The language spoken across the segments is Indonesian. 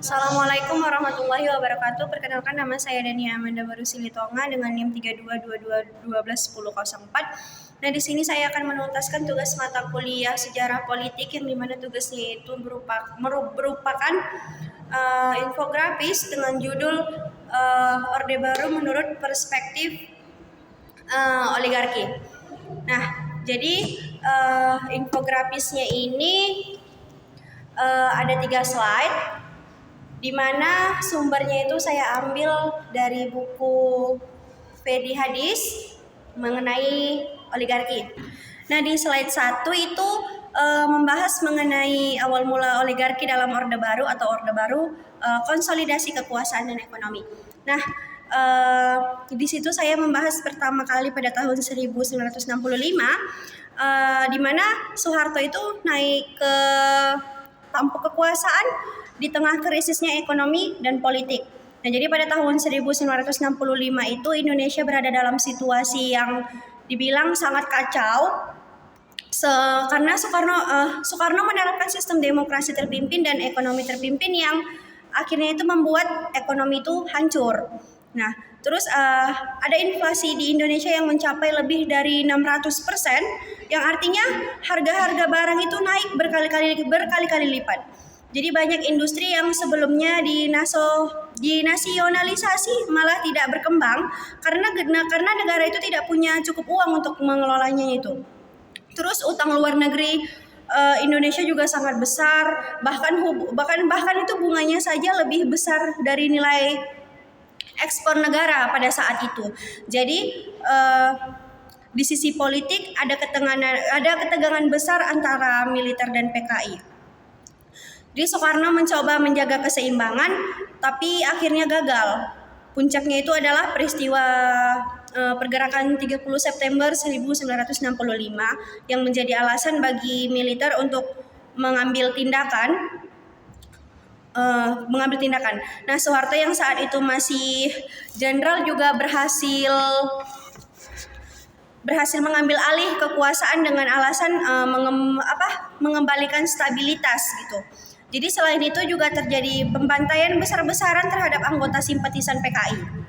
Assalamualaikum warahmatullahi wabarakatuh. Perkenalkan, nama saya Dania Amanda Baru Silitonga dengan NIM 3222121004. Nah, di sini saya akan menuntaskan tugas mata kuliah Sejarah Politik yang dimana tugasnya itu merupakan infografis dengan judul Orde Baru menurut Perspektif Oligarki. Nah, jadi infografisnya ini ada 3 slide, di mana sumbernya itu saya ambil dari buku Fedi Hadis mengenai oligarki. Nah, di slide 1 itu membahas mengenai awal mula oligarki dalam Orde Baru atau Orde Baru, konsolidasi kekuasaan dan ekonomi. Nah, di situ saya membahas pertama kali pada tahun 1965, di mana Soeharto itu naik ke tampuk kekuasaan di tengah krisisnya ekonomi dan politik. Nah, jadi pada tahun 1965 itu Indonesia berada dalam situasi yang dibilang sangat kacau, karena Soekarno menerapkan sistem demokrasi terpimpin dan ekonomi terpimpin yang akhirnya itu membuat ekonomi itu hancur. Nah, terus ada inflasi di Indonesia yang mencapai lebih dari 600%, yang artinya harga-harga barang itu naik berkali-kali lipat. Jadi banyak industri yang sebelumnya dinasionalisasi malah tidak berkembang karena negara itu tidak punya cukup uang untuk mengelolanya itu. Terus utang luar negeri Indonesia juga sangat besar, bahkan itu bunganya saja lebih besar dari nilai ekspor negara pada saat itu. Jadi di sisi politik ada ketegangan besar antara militer dan PKI. Jadi Soekarno mencoba menjaga keseimbangan, tapi akhirnya gagal. Puncaknya itu adalah peristiwa pergerakan 30 September 1965 yang menjadi alasan bagi militer untuk mengambil tindakan. Nah, Soeharto yang saat itu masih jenderal juga berhasil mengambil alih kekuasaan dengan alasan mengembalikan stabilitas gitu. Jadi selain itu juga terjadi pembantaian besar-besaran terhadap anggota simpatisan PKI.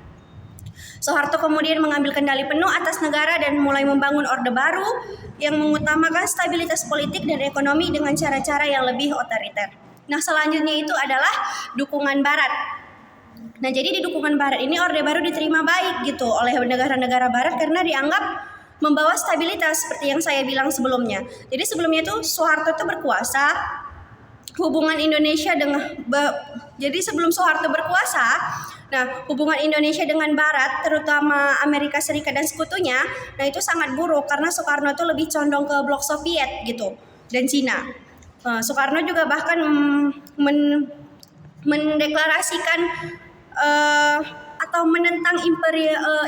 Soeharto kemudian mengambil kendali penuh atas negara dan mulai membangun Orde Baru yang mengutamakan stabilitas politik dan ekonomi dengan cara-cara yang lebih otoriter. Nah, selanjutnya itu adalah dukungan Barat. Nah, jadi di dukungan Barat ini Orde Baru diterima baik gitu oleh negara-negara Barat karena dianggap membawa stabilitas seperti yang saya bilang sebelumnya. Jadi sebelumnya itu Soeharto itu berkuasa, hubungan Indonesia jadi sebelum Soeharto berkuasa, nah hubungan Indonesia dengan Barat, terutama Amerika Serikat dan sekutunya, nah itu sangat buruk karena Soekarno itu lebih condong ke blok Soviet gitu dan Cina. Soekarno juga bahkan mendeklarasikan atau menentang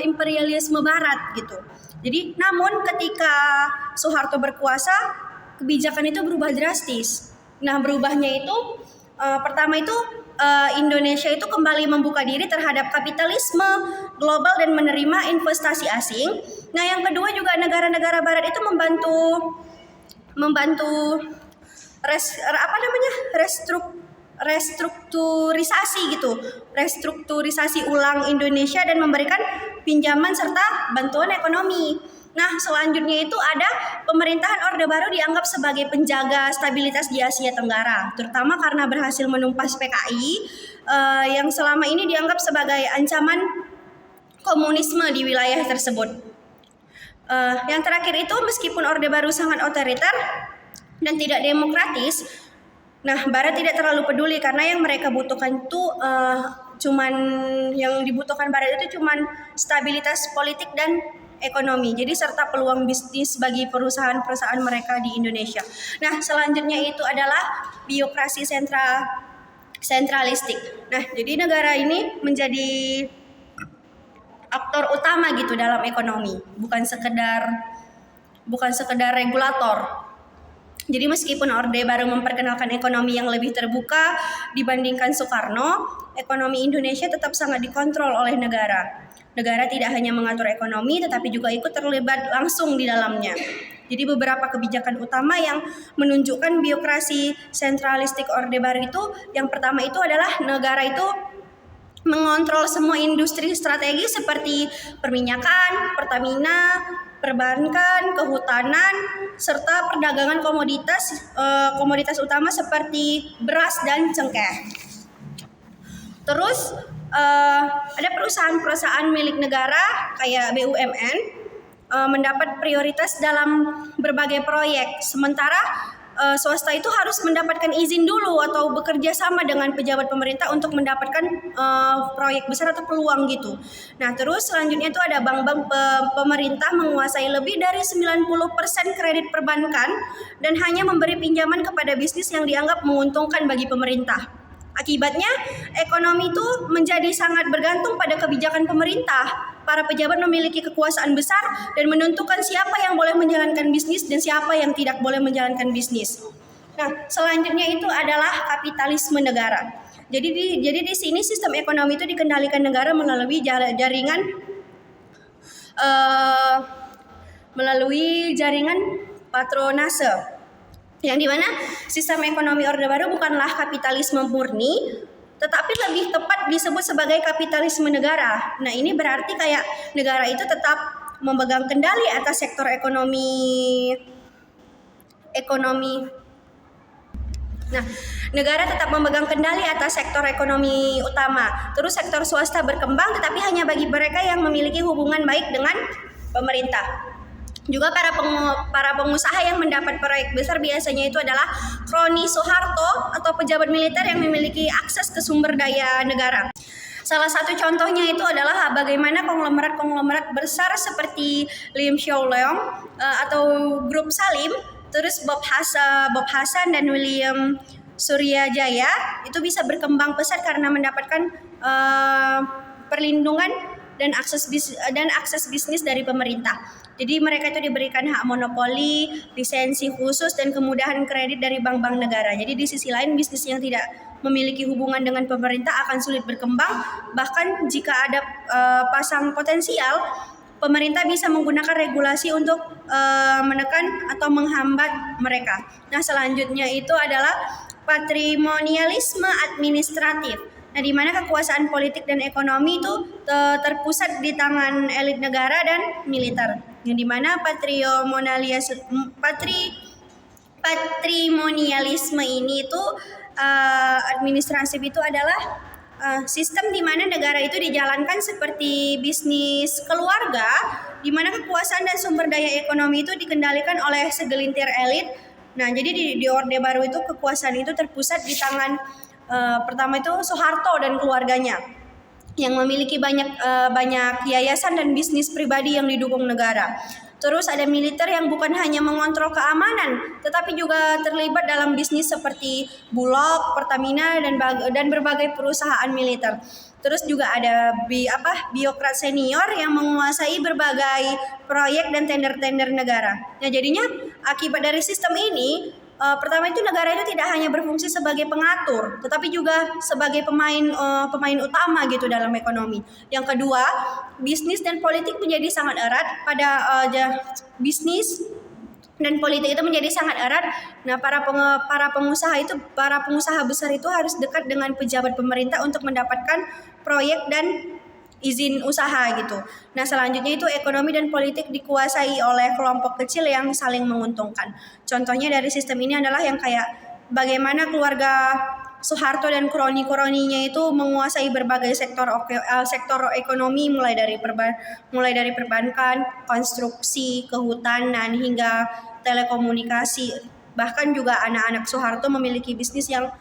imperialisme Barat gitu. Jadi namun ketika Soeharto berkuasa, kebijakan itu berubah drastis. Nah, berubahnya itu pertama itu Indonesia itu kembali membuka diri terhadap kapitalisme global dan menerima investasi asing. Nah, yang kedua juga negara-negara Barat itu membantu restrukturisasi ulang Indonesia dan memberikan pinjaman serta bantuan ekonomi. Nah, selanjutnya itu ada pemerintahan Orde Baru dianggap sebagai penjaga stabilitas di Asia Tenggara, terutama karena berhasil menumpas PKI yang selama ini dianggap sebagai ancaman komunisme di wilayah tersebut. Yang terakhir itu meskipun Orde Baru sangat otoriter dan tidak demokratis, nah Barat tidak terlalu peduli karena yang mereka butuhkan itu dibutuhkan Barat itu cuman stabilitas politik dan ekonomi, jadi serta peluang bisnis bagi perusahaan-perusahaan mereka di Indonesia. Nah, selanjutnya itu adalah birokrasi sentralistik. Nah, jadi negara ini menjadi aktor utama gitu dalam ekonomi, bukan sekedar regulator. Jadi meskipun Orde Baru memperkenalkan ekonomi yang lebih terbuka dibandingkan Soekarno, ekonomi Indonesia tetap sangat dikontrol oleh negara. Negara tidak hanya mengatur ekonomi, tetapi juga ikut terlibat langsung di dalamnya. Jadi beberapa kebijakan utama yang menunjukkan biokrasi sentralistik Orde Baru itu, yang pertama itu adalah negara itu mengontrol semua industri strategi seperti perminyakan, Pertamina, perbankan, kehutanan, serta perdagangan komoditas utama seperti beras dan cengkeh. Terus ada perusahaan-perusahaan milik negara kayak BUMN mendapat prioritas dalam berbagai proyek, sementara swasta itu harus mendapatkan izin dulu atau bekerja sama dengan pejabat pemerintah untuk mendapatkan proyek besar atau peluang gitu. Nah, terus selanjutnya itu ada bank-bank pemerintah menguasai lebih dari 90% kredit perbankan dan hanya memberi pinjaman kepada bisnis yang dianggap menguntungkan bagi pemerintah. Akibatnya, ekonomi itu menjadi sangat bergantung pada kebijakan pemerintah. Para pejabat memiliki kekuasaan besar dan menentukan siapa yang boleh menjalankan bisnis dan siapa yang tidak boleh menjalankan bisnis. Nah, selanjutnya itu adalah kapitalisme negara. Jadi di sini sistem ekonomi itu dikendalikan negara melalui jaringan patronase. Yang dimana sistem ekonomi Orde Baru bukanlah kapitalisme murni, tetapi lebih tepat disebut sebagai kapitalisme negara. Nah, ini berarti kayak negara itu tetap memegang kendali atas sektor ekonomi. Nah, negara tetap memegang kendali atas sektor ekonomi utama. Terus sektor swasta berkembang, tetapi hanya bagi mereka yang memiliki hubungan baik dengan pemerintah. Juga para pengusaha yang mendapat proyek besar biasanya itu adalah kroni Soeharto atau pejabat militer yang memiliki akses ke sumber daya negara. Salah satu contohnya itu adalah bagaimana konglomerat besar seperti Lim Siu Leong atau Grup Salim, terus Bob Hasan dan William Suryajaya itu bisa berkembang pesat karena mendapatkan perlindungan dan akses bisnis dari pemerintah. Jadi mereka itu diberikan hak monopoli, lisensi khusus, dan kemudahan kredit dari bank-bank negara. Jadi di sisi lain bisnis yang tidak memiliki hubungan dengan pemerintah akan sulit berkembang. Bahkan jika ada pasang potensial, pemerintah bisa menggunakan regulasi untuk menekan atau menghambat mereka. Nah, selanjutnya itu adalah patrimonialisme administratif. Nah, di mana kekuasaan politik dan ekonomi itu terpusat di tangan elit negara dan militer. Yang di mana patrimonialisme ini itu administratif itu adalah sistem di mana negara itu dijalankan seperti bisnis keluarga, di mana kekuasaan dan sumber daya ekonomi itu dikendalikan oleh segelintir elit. Nah, jadi di Orde Baru itu kekuasaan itu terpusat di tangan pertama itu Soeharto dan keluarganya yang memiliki banyak yayasan dan bisnis pribadi yang didukung negara. Terus ada militer yang bukan hanya mengontrol keamanan, tetapi juga terlibat dalam bisnis seperti Bulog, Pertamina dan berbagai perusahaan militer. Terus juga ada birokrat senior yang menguasai berbagai proyek dan tender-tender negara. Nah, jadinya akibat dari sistem ini, pertama itu negara itu tidak hanya berfungsi sebagai pengatur, tetapi juga sebagai pemain utama gitu dalam ekonomi. Yang kedua, bisnis dan politik menjadi sangat erat bisnis dan politik itu menjadi sangat erat. Nah, para pengusaha besar itu harus dekat dengan pejabat pemerintah untuk mendapatkan proyek dan izin usaha gitu. Nah, selanjutnya itu ekonomi dan politik dikuasai oleh kelompok kecil yang saling menguntungkan. Contohnya dari sistem ini adalah yang kayak bagaimana keluarga Soeharto dan kroni-kroninya itu menguasai berbagai sektor ekonomi mulai dari perbankan, konstruksi, kehutanan hingga telekomunikasi. Bahkan juga anak-anak Soeharto memiliki bisnis yang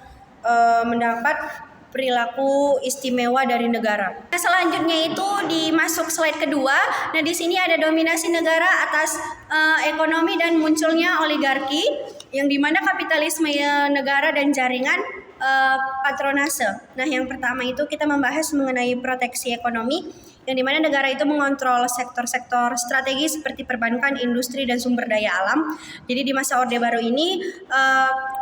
mendapat perilaku istimewa dari negara. Nah, selanjutnya itu dimasuk slide kedua. Nah, di sini ada dominasi negara atas ekonomi dan munculnya oligarki, yang dimana kapitalisme negara dan jaringan patronase. Nah, yang pertama itu kita membahas mengenai proteksi ekonomi, yang dimana negara itu mengontrol sektor-sektor strategis seperti perbankan, industri, dan sumber daya alam. Jadi di masa Orde Baru ini,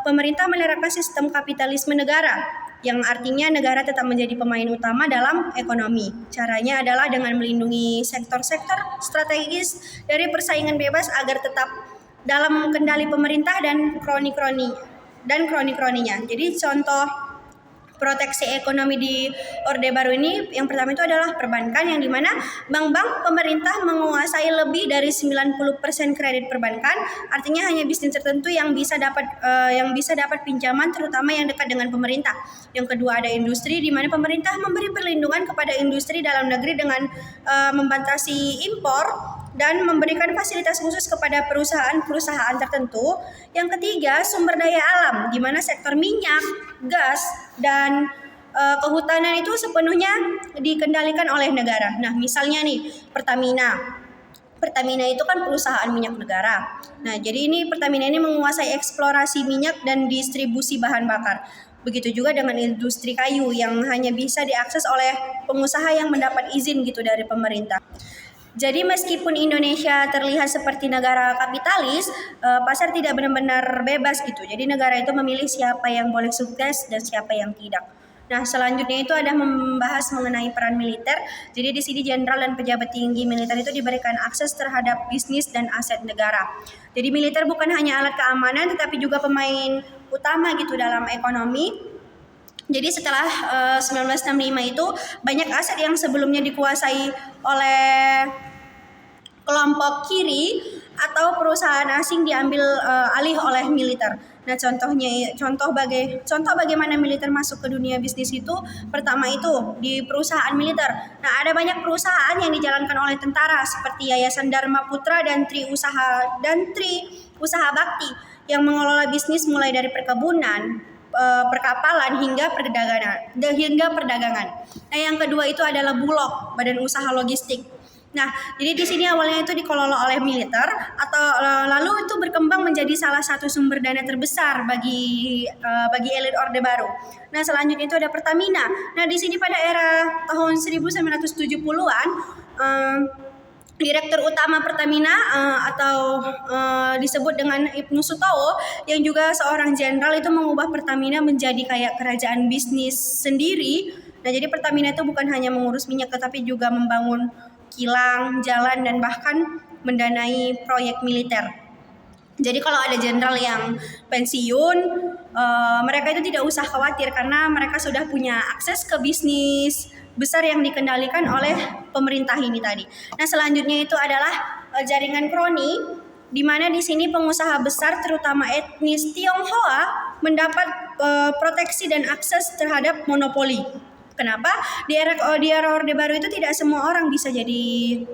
pemerintah menerapkan sistem kapitalisme negara, yang artinya negara tetap menjadi pemain utama dalam ekonomi. Caranya adalah dengan melindungi sektor-sektor strategis dari persaingan bebas agar tetap dalam kendali pemerintah dan kroni-kroninya. Jadi contoh proteksi ekonomi di Orde Baru ini yang pertama itu adalah perbankan, yang dimana bank-bank pemerintah menguasai lebih dari 90% kredit perbankan, artinya hanya bisnis tertentu yang bisa dapat pinjaman, terutama yang dekat dengan pemerintah. Yang kedua ada industri, di mana pemerintah memberi perlindungan kepada industri dalam negeri dengan membatasi impor dan memberikan fasilitas khusus kepada perusahaan-perusahaan tertentu. Yang ketiga, sumber daya alam, di mana sektor minyak, gas, dan kehutanan itu sepenuhnya dikendalikan oleh negara. Nah, misalnya nih, Pertamina. Pertamina itu kan perusahaan minyak negara. Nah, jadi ini Pertamina ini menguasai eksplorasi minyak dan distribusi bahan bakar. Begitu juga dengan industri kayu yang hanya bisa diakses oleh pengusaha yang mendapat izin gitu dari pemerintah. Jadi meskipun Indonesia terlihat seperti negara kapitalis, pasar tidak benar-benar bebas gitu. Jadi negara itu memilih siapa yang boleh sukses dan siapa yang tidak. Nah, selanjutnya itu ada membahas mengenai peran militer. Jadi di sini jenderal dan pejabat tinggi militer itu diberikan akses terhadap bisnis dan aset negara. Jadi militer bukan hanya alat keamanan, tetapi juga pemain utama gitu dalam ekonomi. Jadi setelah 1965 itu banyak aset yang sebelumnya dikuasai oleh kelompok kiri atau perusahaan asing diambil alih oleh militer. Nah, contoh bagaimana militer masuk ke dunia bisnis itu, pertama itu di perusahaan militer. Nah, ada banyak perusahaan yang dijalankan oleh tentara seperti Yayasan Dharma Putra dan Tri Usaha Bakti yang mengelola bisnis mulai dari perkebunan, perkapalan hingga perdagangan. Nah, yang kedua itu adalah Bulog, Badan Usaha Logistik. Nah, jadi di sini awalnya itu dikelola oleh militer atau lalu itu berkembang menjadi salah satu sumber dana terbesar bagi elit Orde Baru. Nah, selanjutnya itu ada Pertamina. Nah, di sini pada era tahun 1970-an Direktur Utama Pertamina atau disebut dengan Ibnu Sutowo yang juga seorang jenderal itu mengubah Pertamina menjadi kayak kerajaan bisnis sendiri. Nah, jadi Pertamina itu bukan hanya mengurus minyak tetapi juga membangun kilang, jalan, dan bahkan mendanai proyek militer. Jadi kalau ada jenderal yang pensiun, mereka itu tidak usah khawatir karena mereka sudah punya akses ke bisnis besar yang dikendalikan oleh pemerintah ini tadi. Nah, selanjutnya itu adalah jaringan kroni, di mana di sini pengusaha besar terutama etnis Tionghoa mendapat proteksi dan akses terhadap monopoli. Kenapa? Di era Orde Baru itu tidak semua orang bisa jadi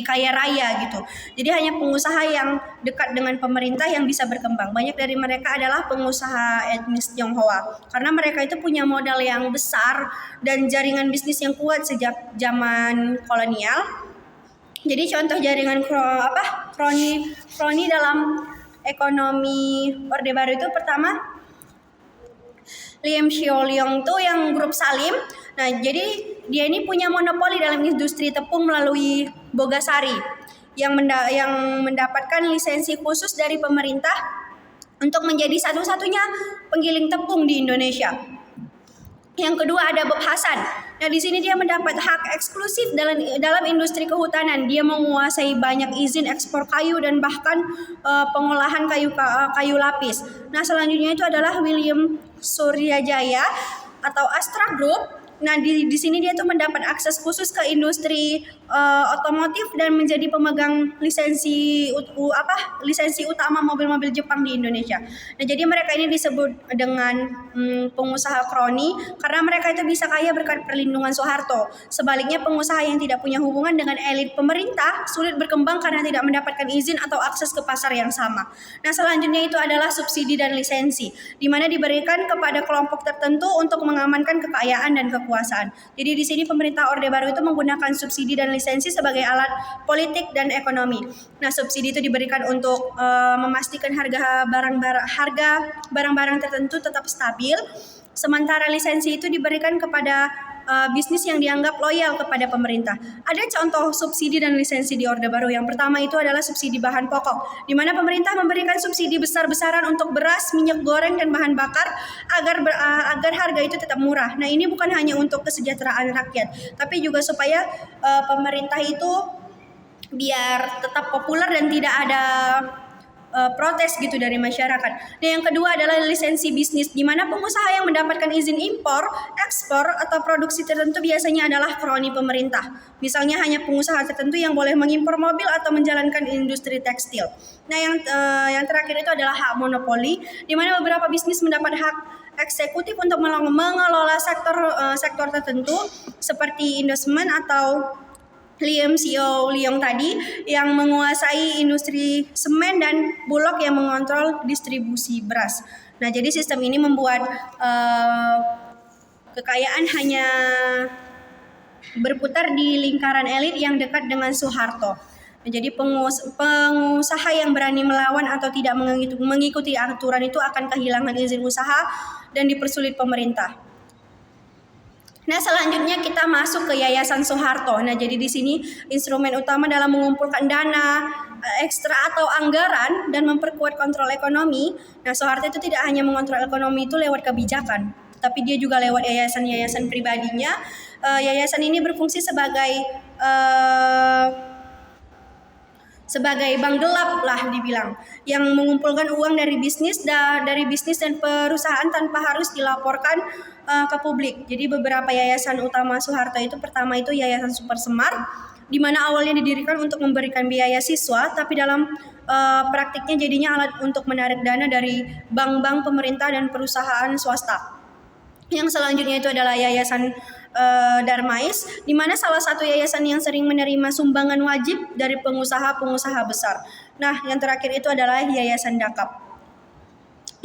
kaya raya gitu. Jadi hanya pengusaha yang dekat dengan pemerintah yang bisa berkembang. Banyak dari mereka adalah pengusaha etnis Tionghoa karena mereka itu punya modal yang besar dan jaringan bisnis yang kuat sejak zaman kolonial. Jadi contoh jaringan kroni dalam ekonomi Orde Baru itu pertama Lim Xiaoliong tuh yang grup Salim. Nah, jadi dia ini punya monopoli dalam industri tepung melalui Bogasari yang mendapatkan lisensi khusus dari pemerintah untuk menjadi satu-satunya penggiling tepung di Indonesia. Yang kedua ada Bob Hasan. Nah, di sini dia mendapat hak eksklusif dalam industri kehutanan. Dia menguasai banyak izin ekspor kayu dan bahkan pengolahan kayu lapis. Nah, selanjutnya itu adalah William Suryajaya atau Astra Group. Nah, di sini dia tuh mendapat akses khusus ke industri otomotif dan menjadi pemegang lisensi utama mobil-mobil Jepang di Indonesia. Nah, jadi mereka ini disebut dengan pengusaha kroni karena mereka itu bisa kaya berkat perlindungan Soeharto. Sebaliknya, pengusaha yang tidak punya hubungan dengan elit pemerintah sulit berkembang karena tidak mendapatkan izin atau akses ke pasar yang sama. Nah, selanjutnya itu adalah subsidi dan lisensi, di mana diberikan kepada kelompok tertentu untuk mengamankan kekayaan dan kekuasaan. Jadi di sini pemerintah Orde Baru itu menggunakan subsidi dan lisensi sebagai alat politik dan ekonomi. Nah, subsidi itu diberikan untuk memastikan harga barang-barang tertentu tetap stabil, sementara lisensi itu diberikan kepada bisnis yang dianggap loyal kepada pemerintah. Ada contoh subsidi dan lisensi di Orde Baru. Yang pertama itu adalah subsidi bahan pokok, di mana pemerintah memberikan subsidi besar-besaran untuk beras, minyak goreng, dan bahan bakar agar harga itu tetap murah. Nah, ini bukan hanya untuk kesejahteraan rakyat, tapi juga supaya pemerintah itu biar tetap populer dan tidak ada protes gitu dari masyarakat. Dan yang kedua adalah lisensi bisnis, di mana pengusaha yang mendapatkan izin impor, ekspor atau produksi tertentu biasanya adalah kroni pemerintah. Misalnya hanya pengusaha tertentu yang boleh mengimpor mobil atau menjalankan industri tekstil. Nah, yang terakhir itu adalah hak monopoli, di mana beberapa bisnis mendapat hak eksekutif untuk mengelola sektor tertentu seperti Indosmen atau CEO Liong tadi yang menguasai industri semen dan Bulog yang mengontrol distribusi beras. Nah, jadi sistem ini membuat kekayaan hanya berputar di lingkaran elit yang dekat dengan Soeharto. Nah, jadi pengusaha yang berani melawan atau tidak mengikuti aturan itu akan kehilangan izin usaha dan dipersulit pemerintah. Nah, selanjutnya kita masuk ke Yayasan Soeharto. Nah, jadi di sini instrumen utama dalam mengumpulkan dana ekstra atau anggaran dan memperkuat kontrol ekonomi. Nah, Soeharto itu tidak hanya mengontrol ekonomi itu lewat kebijakan, tapi dia juga lewat yayasan-yayasan pribadinya. Yayasan ini berfungsi sebagai bank gelap lah dibilang, yang mengumpulkan uang dari bisnis dan perusahaan tanpa harus dilaporkan ke publik. Jadi beberapa yayasan utama Soeharto itu, pertama itu Yayasan Super Semar, di mana awalnya didirikan untuk memberikan biaya siswa, tapi dalam praktiknya jadinya alat untuk menarik dana dari bank-bank pemerintah dan perusahaan swasta. Yang selanjutnya itu adalah Yayasan Darmais, di mana salah satu yayasan yang sering menerima sumbangan wajib dari pengusaha-pengusaha besar. Nah, yang terakhir itu adalah Yayasan Dakap,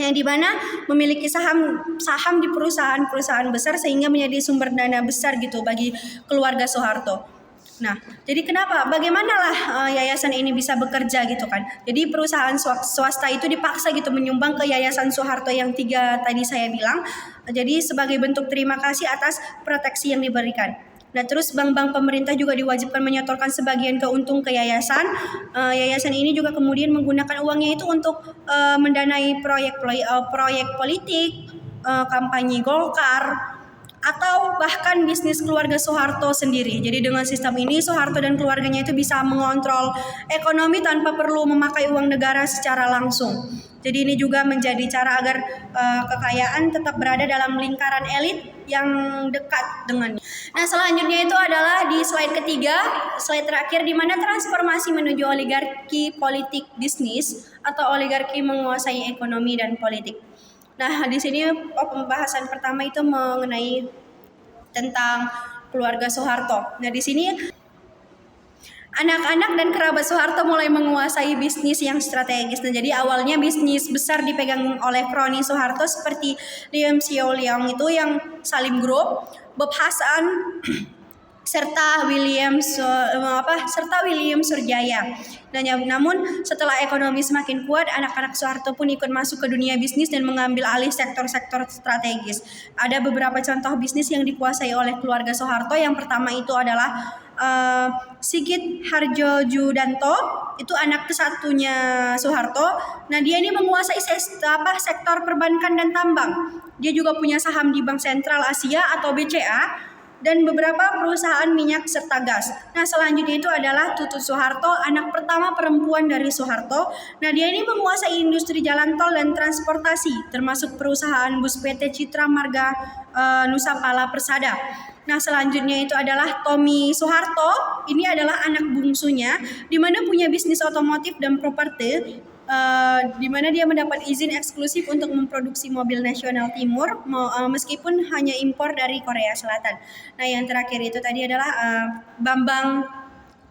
yang dimana memiliki saham di perusahaan-perusahaan besar sehingga menjadi sumber dana besar gitu bagi keluarga Soeharto. Nah, jadi bagaimanalah yayasan ini bisa bekerja gitu kan? Jadi perusahaan swasta itu dipaksa gitu menyumbang ke Yayasan Soeharto yang 3 tadi saya bilang. Jadi sebagai bentuk terima kasih atas proteksi yang diberikan. Nah, terus bank-bank pemerintah juga diwajibkan menyetorkan sebagian keuntung ke yayasan. Yayasan ini juga kemudian menggunakan uangnya itu untuk mendanai proyek politik, kampanye Golkar, atau bahkan bisnis keluarga Soeharto sendiri. Jadi dengan sistem ini Soeharto dan keluarganya itu bisa mengontrol ekonomi tanpa perlu memakai uang negara secara langsung. Jadi ini juga menjadi cara agar kekayaan tetap berada dalam lingkaran elit yang dekat dengannya. Nah, selanjutnya itu adalah di slide ketiga, slide terakhir, di mana transformasi menuju oligarki politik bisnis atau oligarki menguasai ekonomi dan politik. Nah, di sini pembahasan pertama itu mengenai tentang keluarga Soeharto. Nah, di sini anak-anak dan kerabat Soeharto mulai menguasai bisnis yang strategis. Nah, jadi awalnya bisnis besar dipegang oleh kroni Soeharto seperti CEO Liong itu yang Salim Group, Bob Hasan, serta William Surjaya. Namun setelah ekonomi semakin kuat, anak-anak Soeharto pun ikut masuk ke dunia bisnis dan mengambil alih sektor-sektor strategis. Ada beberapa contoh bisnis yang dikuasai oleh keluarga Soeharto. Yang pertama itu adalah Sigit Harjojudanto, itu anak kesatunya Soeharto. Nah, dia ini menguasai sektor perbankan dan tambang. Dia juga punya saham di Bank Sentral Asia atau BCA dan beberapa perusahaan minyak serta gas. Nah, selanjutnya itu adalah Tutut Soeharto, anak pertama perempuan dari Soeharto. Nah, dia ini menguasai industri jalan tol dan transportasi, termasuk perusahaan bus PT Citra Marga Nusapala Persada. Nah, selanjutnya itu adalah Tommy Soeharto. Ini adalah anak bungsunya, di mana punya bisnis otomotif dan properti, di mana dia mendapat izin eksklusif untuk memproduksi mobil nasional timur, meskipun hanya impor dari Korea Selatan. Nah, yang terakhir itu tadi adalah Bambang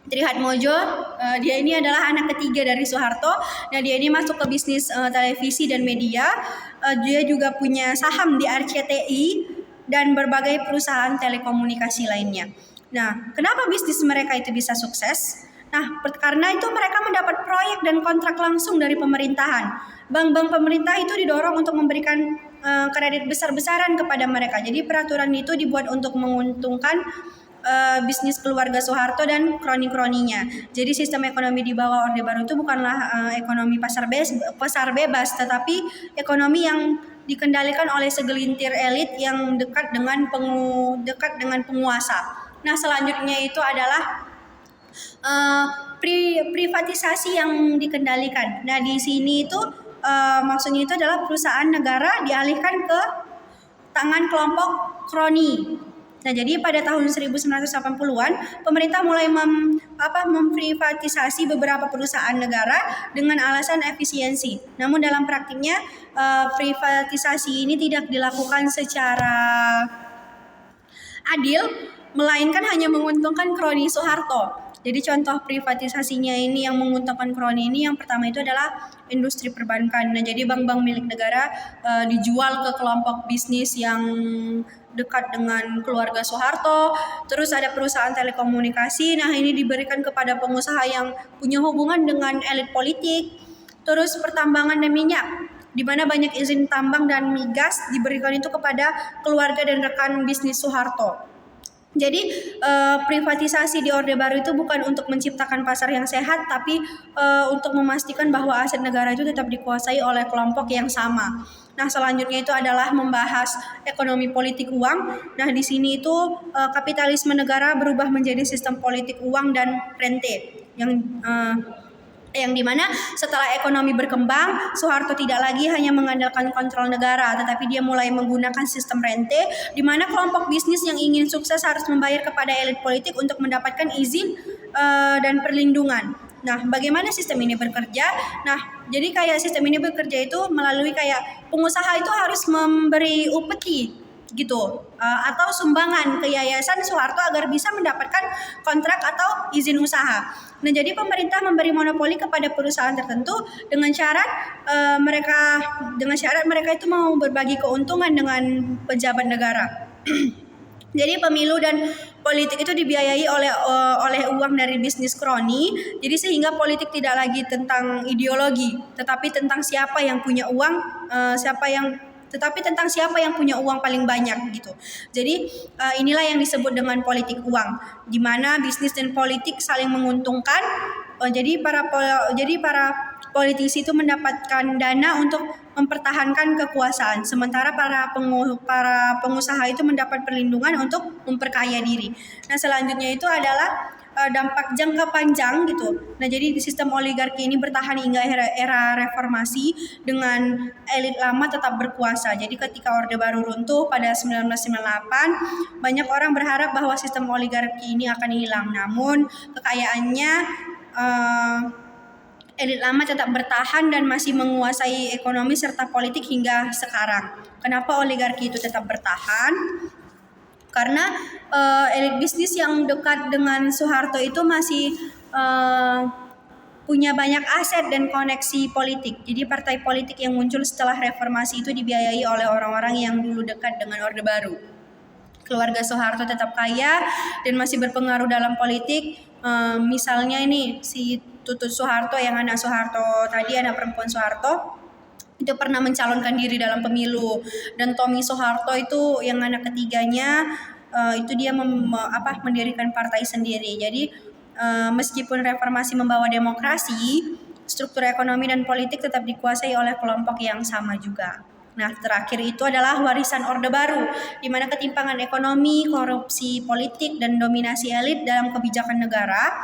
Trihatmojo. Dia ini adalah anak ketiga dari Soeharto. Nah, dia ini masuk ke bisnis televisi dan media. Dia juga punya saham di RCTI dan berbagai perusahaan telekomunikasi lainnya. Nah, kenapa bisnis mereka itu bisa sukses? Nah, karena itu mereka mendapat proyek dan kontrak langsung dari pemerintahan. Bank-bank pemerintah itu didorong untuk memberikan kredit besar-besaran kepada mereka. Jadi peraturan itu dibuat untuk menguntungkan bisnis keluarga Soeharto dan kroni-kroninya. Jadi sistem ekonomi di bawah Orde Baru itu bukanlah ekonomi pasar bebas, tetapi ekonomi yang dikendalikan oleh segelintir elit yang dekat dengan penguasa. Nah, selanjutnya itu adalah privatisasi yang dikendalikan. Nah, di sini itu maksudnya itu adalah perusahaan negara dialihkan ke tangan kelompok kroni. Nah, jadi pada tahun 1980-an pemerintah mulai memprivatisasi beberapa perusahaan negara dengan alasan efisiensi. Namun dalam praktiknya privatisasi ini tidak dilakukan secara adil, melainkan hanya menguntungkan kroni Soeharto. Jadi contoh privatisasinya ini yang menguntungkan kroni ini yang pertama itu adalah industri perbankan. Nah, jadi bank-bank milik negara dijual ke kelompok bisnis yang dekat dengan keluarga Soeharto. Terus ada perusahaan telekomunikasi. Nah, ini diberikan kepada pengusaha yang punya hubungan dengan elit politik. Terus pertambangan dan minyak, di mana banyak izin tambang dan migas diberikan itu kepada keluarga dan rekan bisnis Soeharto. Jadi privatisasi di Orde Baru itu bukan untuk menciptakan pasar yang sehat, tapi untuk memastikan bahwa aset negara itu tetap dikuasai oleh kelompok yang sama. Nah, selanjutnya itu adalah membahas ekonomi politik uang. Nah, di sini itu kapitalisme negara berubah menjadi sistem politik uang dan rente yang dimana setelah ekonomi berkembang, Soeharto tidak lagi hanya mengandalkan kontrol negara, tetapi dia mulai menggunakan sistem rente, di mana kelompok bisnis yang ingin sukses harus membayar kepada elit politik untuk mendapatkan izin dan perlindungan. Nah, bagaimana sistem ini bekerja? Nah, jadi kayak sistem ini bekerja itu melalui kayak pengusaha itu harus memberi upeti gitu, atau sumbangan ke yayasan Soeharto agar bisa mendapatkan kontrak atau izin usaha. Nah, jadi pemerintah memberi monopoli kepada perusahaan tertentu dengan syarat mereka itu mau berbagi keuntungan dengan pejabat negara. Jadi pemilu dan politik itu dibiayai oleh uang dari bisnis kroni. Jadi sehingga politik tidak lagi tentang ideologi, tetapi tentang siapa yang punya uang, tentang siapa yang punya uang paling banyak gitu. Jadi inilah yang disebut dengan politik uang, di mana bisnis dan politik saling menguntungkan. Jadi para politisi itu mendapatkan dana untuk mempertahankan kekuasaan, sementara para pengusaha itu mendapat perlindungan untuk memperkaya diri. Nah, selanjutnya itu adalah dampak jangka panjang gitu. Nah, jadi sistem oligarki ini bertahan hingga era reformasi dengan elit lama tetap berkuasa. Jadi ketika Orde Baru runtuh pada 1998, banyak orang berharap bahwa sistem oligarki ini akan hilang. Namun kekayaannya elit lama tetap bertahan dan masih menguasai ekonomi serta politik hingga sekarang. Kenapa oligarki itu tetap bertahan? Karena elit bisnis yang dekat dengan Soeharto itu masih punya banyak aset dan koneksi politik. Jadi partai politik yang muncul setelah reformasi itu dibiayai oleh orang-orang yang dulu dekat dengan Orde Baru. Keluarga Soeharto tetap kaya dan masih berpengaruh dalam politik. Misalnya ini si Tutut Soeharto yang anak Soeharto tadi, anak perempuan Soeharto, itu pernah mencalonkan diri dalam pemilu. Dan Tommy Soeharto itu yang anak ketiganya, itu dia mendirikan partai sendiri. Jadi meskipun reformasi membawa demokrasi, struktur ekonomi dan politik tetap dikuasai oleh kelompok yang sama juga. Nah, terakhir itu adalah warisan Orde Baru, di mana ketimpangan ekonomi, korupsi politik, dan dominasi elit dalam kebijakan negara.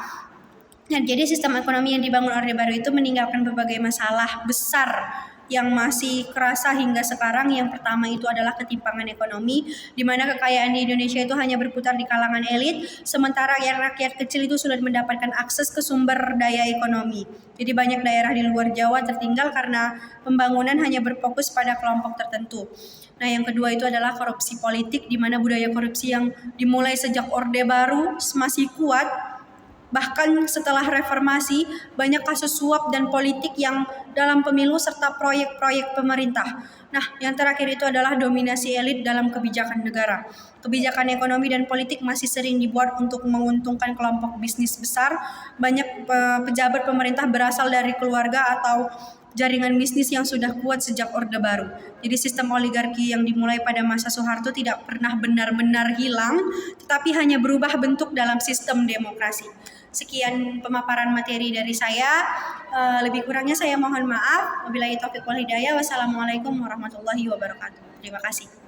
Nah, jadi sistem ekonomi yang dibangun Orde Baru itu meninggalkan berbagai masalah besar yang masih kerasa hingga sekarang. Yang pertama itu adalah ketimpangan ekonomi, di mana kekayaan di Indonesia itu hanya berputar di kalangan elit, sementara yang rakyat kecil itu sulit mendapatkan akses ke sumber daya ekonomi. Jadi banyak daerah di luar Jawa tertinggal karena pembangunan hanya berfokus pada kelompok tertentu. Nah, yang kedua itu adalah korupsi politik, di mana budaya korupsi yang dimulai sejak Orde Baru masih kuat. Bahkan setelah reformasi, banyak kasus suap dan politik yang dalam pemilu serta proyek-proyek pemerintah. Nah, yang terakhir itu adalah dominasi elit dalam kebijakan negara. Kebijakan ekonomi dan politik masih sering dibuat untuk menguntungkan kelompok bisnis besar. Banyak pejabat pemerintah berasal dari keluarga atau jaringan bisnis yang sudah kuat sejak Orde Baru. Jadi sistem oligarki yang dimulai pada masa Soeharto tidak pernah benar-benar hilang, tetapi hanya berubah bentuk dalam sistem demokrasi. Sekian pemaparan materi dari saya. Lebih kurangnya saya mohon maaf. Wabillahi taufiq wal hidayah. Wassalamualaikum warahmatullahi wabarakatuh. Terima kasih.